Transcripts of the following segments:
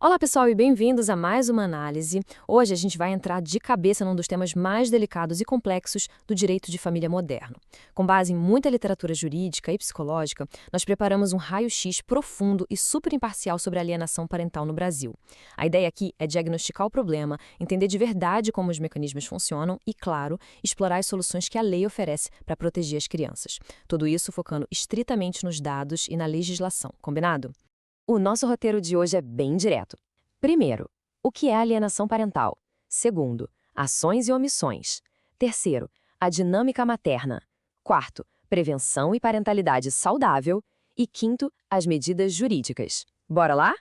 Olá pessoal e bem-vindos a mais uma análise. Hoje a gente vai entrar de cabeça num dos temas mais delicados e complexos do direito de família moderno. Com base em muita literatura jurídica e psicológica, nós preparamos um raio-x profundo e super imparcial sobre a alienação parental no Brasil. A ideia aqui é diagnosticar o problema, entender de verdade como os mecanismos funcionam e, claro, explorar as soluções que a lei oferece para proteger as crianças. Tudo isso focando estritamente nos dados e na legislação, combinado? O nosso roteiro de hoje é bem direto. Primeiro, o que é alienação parental? Segundo, ações e omissões. Terceiro, a dinâmica materna. Quarto, prevenção e parentalidade saudável. E quinto, as medidas jurídicas. Bora lá?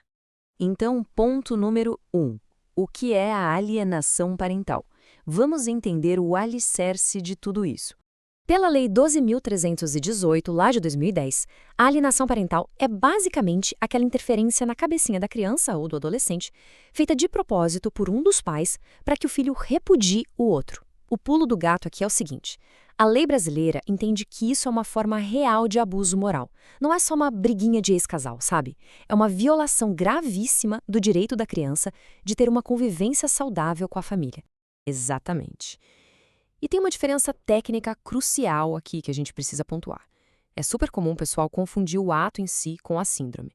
Então, ponto número 1. O que é a alienação parental? Vamos entender o alicerce de tudo isso. Pela Lei 12.318, lá de 2010, a alienação parental é basicamente aquela interferência na cabecinha da criança ou do adolescente, feita de propósito por um dos pais para que o filho repudie o outro. O pulo do gato aqui é o seguinte: a lei brasileira entende que isso é uma forma real de abuso moral. Não é só uma briguinha de ex-casal, sabe? É uma violação gravíssima do direito da criança de ter uma convivência saudável com a família. Exatamente. E tem uma diferença técnica crucial aqui que a gente precisa pontuar. É super comum o pessoal confundir o ato em si com a síndrome.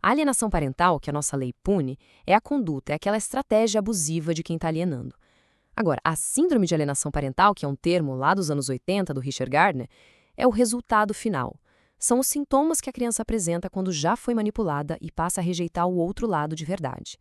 A alienação parental, que a nossa lei pune, é a conduta, é aquela estratégia abusiva de quem está alienando. Agora, a síndrome de alienação parental, que é um termo lá dos anos 80 do Richard Gardner, é o resultado final. São os sintomas que a criança apresenta quando já foi manipulada e passa a rejeitar o outro lado de verdade.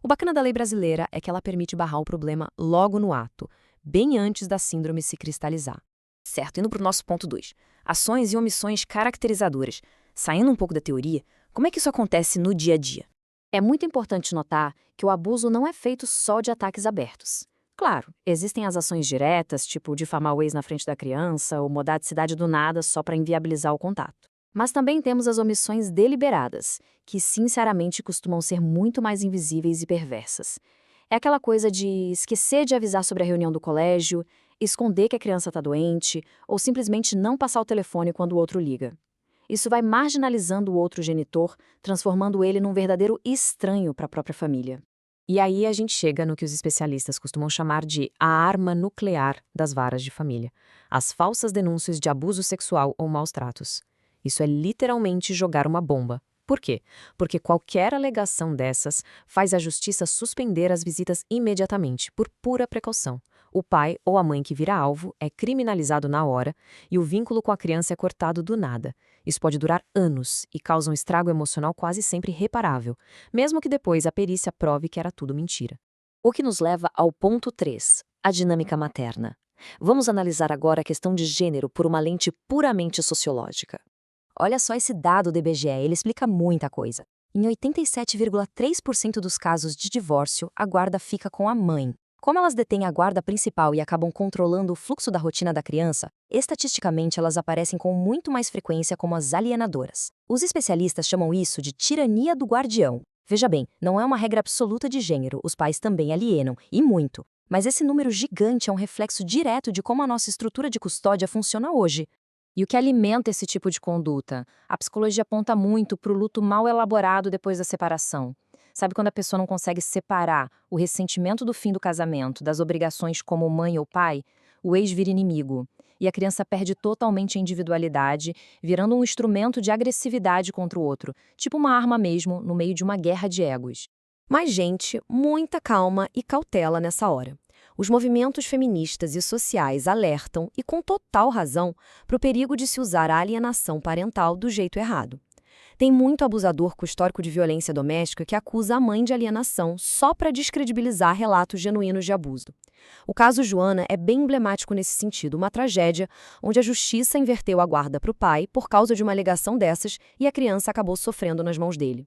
O bacana da lei brasileira é que ela permite barrar o problema logo no ato, bem antes da síndrome se cristalizar. Certo, indo para o nosso ponto 2. Ações e omissões caracterizadoras. Saindo um pouco da teoria, como é que isso acontece no dia a dia? É muito importante notar que o abuso não é feito só de ataques abertos. Claro, existem as ações diretas, tipo difamar o ex na frente da criança ou mudar de cidade do nada só para inviabilizar o contato. Mas também temos as omissões deliberadas, que sinceramente costumam ser muito mais invisíveis e perversas. É aquela coisa de esquecer de avisar sobre a reunião do colégio, esconder que a criança está doente, ou simplesmente não passar o telefone quando o outro liga. Isso vai marginalizando o outro genitor, transformando ele num verdadeiro estranho para a própria família. E aí a gente chega no que os especialistas costumam chamar de a arma nuclear das varas de família, as falsas denúncias de abuso sexual ou maus tratos. Isso é literalmente jogar uma bomba. Por quê? Porque qualquer alegação dessas faz a justiça suspender as visitas imediatamente, por pura precaução. O pai ou a mãe que vira alvo é criminalizado na hora e o vínculo com a criança é cortado do nada. Isso pode durar anos e causa um estrago emocional quase sempre reparável, mesmo que depois a perícia prove que era tudo mentira. O que nos leva ao ponto 3, a dinâmica materna. Vamos analisar agora a questão de gênero por uma lente puramente sociológica. Olha só esse dado do IBGE, ele explica muita coisa. Em 87,3% dos casos de divórcio, a guarda fica com a mãe. Como elas detêm a guarda principal e acabam controlando o fluxo da rotina da criança, estatisticamente elas aparecem com muito mais frequência como as alienadoras. Os especialistas chamam isso de tirania do guardião. Veja bem, não é uma regra absoluta de gênero, os pais também alienam, e muito. Mas esse número gigante é um reflexo direto de como a nossa estrutura de custódia funciona hoje. E o que alimenta esse tipo de conduta? A psicologia aponta muito para o luto mal elaborado depois da separação. Sabe quando a pessoa não consegue separar o ressentimento do fim do casamento das obrigações como mãe ou pai? O ex vira inimigo. E a criança perde totalmente a individualidade, virando um instrumento de agressividade contra o outro, tipo uma arma mesmo, no meio de uma guerra de egos. Mas, gente, muita calma e cautela nessa hora. Os movimentos feministas e sociais alertam, e com total razão, para o perigo de se usar a alienação parental do jeito errado. Tem muito abusador com histórico de violência doméstica que acusa a mãe de alienação só para descredibilizar relatos genuínos de abuso. O caso Joana é bem emblemático nesse sentido, uma tragédia onde a justiça inverteu a guarda para o pai por causa de uma alegação dessas e a criança acabou sofrendo nas mãos dele.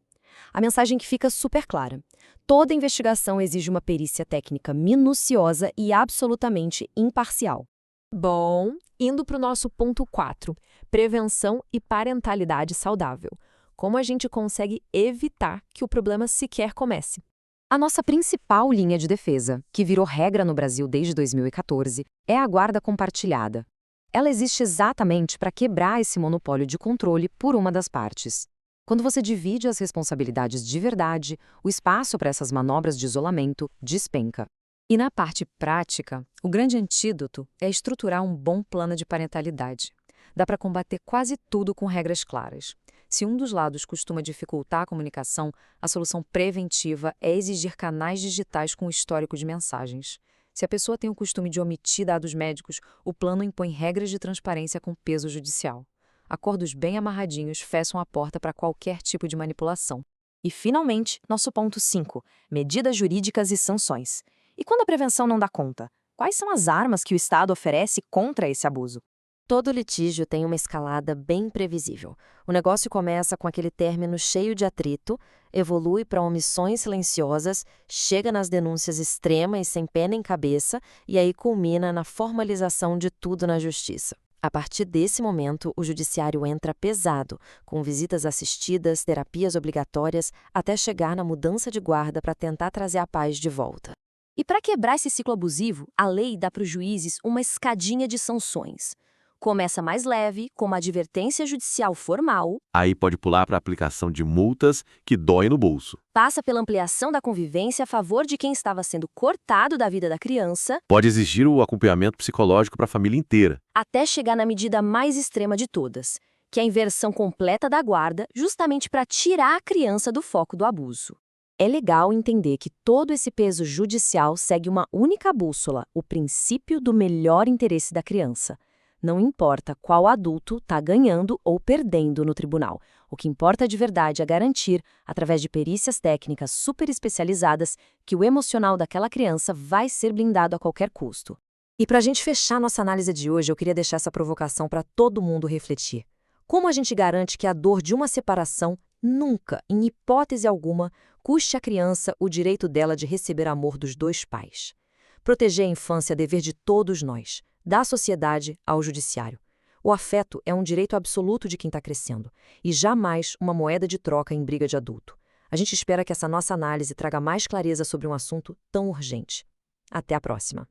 A mensagem que fica super clara: toda investigação exige uma perícia técnica minuciosa e absolutamente imparcial. Bom, indo para o nosso ponto 4, prevenção e parentalidade saudável. Como a gente consegue evitar que o problema sequer comece? A nossa principal linha de defesa, que virou regra no Brasil desde 2014, é a guarda compartilhada. Ela existe exatamente para quebrar esse monopólio de controle por uma das partes. Quando você divide as responsabilidades de verdade, o espaço para essas manobras de isolamento despenca. E na parte prática, o grande antídoto é estruturar um bom plano de parentalidade. Dá para combater quase tudo com regras claras. Se um dos lados costuma dificultar a comunicação, a solução preventiva é exigir canais digitais com histórico de mensagens. Se a pessoa tem o costume de omitir dados médicos, o plano impõe regras de transparência com peso judicial. Acordos bem amarradinhos fecham a porta para qualquer tipo de manipulação. E, finalmente, nosso ponto 5, medidas jurídicas e sanções. E quando a prevenção não dá conta? Quais são as armas que o Estado oferece contra esse abuso? Todo litígio tem uma escalada bem previsível. O negócio começa com aquele término cheio de atrito, evolui para omissões silenciosas, chega nas denúncias extremas sem pé nem cabeça e aí culmina na formalização de tudo na justiça. A partir desse momento, o judiciário entra pesado, com visitas assistidas, terapias obrigatórias, até chegar na mudança de guarda para tentar trazer a paz de volta. E para quebrar esse ciclo abusivo, a lei dá para os juízes uma escadinha de sanções. Começa mais leve, com uma advertência judicial formal. Aí pode pular para a aplicação de multas que dói no bolso. Passa pela ampliação da convivência a favor de quem estava sendo cortado da vida da criança. Pode exigir o acompanhamento psicológico para a família inteira. Até chegar na medida mais extrema de todas, que é a inversão completa da guarda, justamente para tirar a criança do foco do abuso. É legal entender que todo esse peso judicial segue uma única bússola, o princípio do melhor interesse da criança. Não importa qual adulto está ganhando ou perdendo no tribunal. O que importa de verdade é garantir, através de perícias técnicas super especializadas, que o emocional daquela criança vai ser blindado a qualquer custo. E para a gente fechar nossa análise de hoje, eu queria deixar essa provocação para todo mundo refletir. Como a gente garante que a dor de uma separação nunca, em hipótese alguma, custe à criança o direito dela de receber amor dos dois pais? Proteger a infância é dever de todos nós, da sociedade ao judiciário. O afeto é um direito absoluto de quem está crescendo, e jamais uma moeda de troca em briga de adulto. A gente espera que essa nossa análise traga mais clareza sobre um assunto tão urgente. Até a próxima!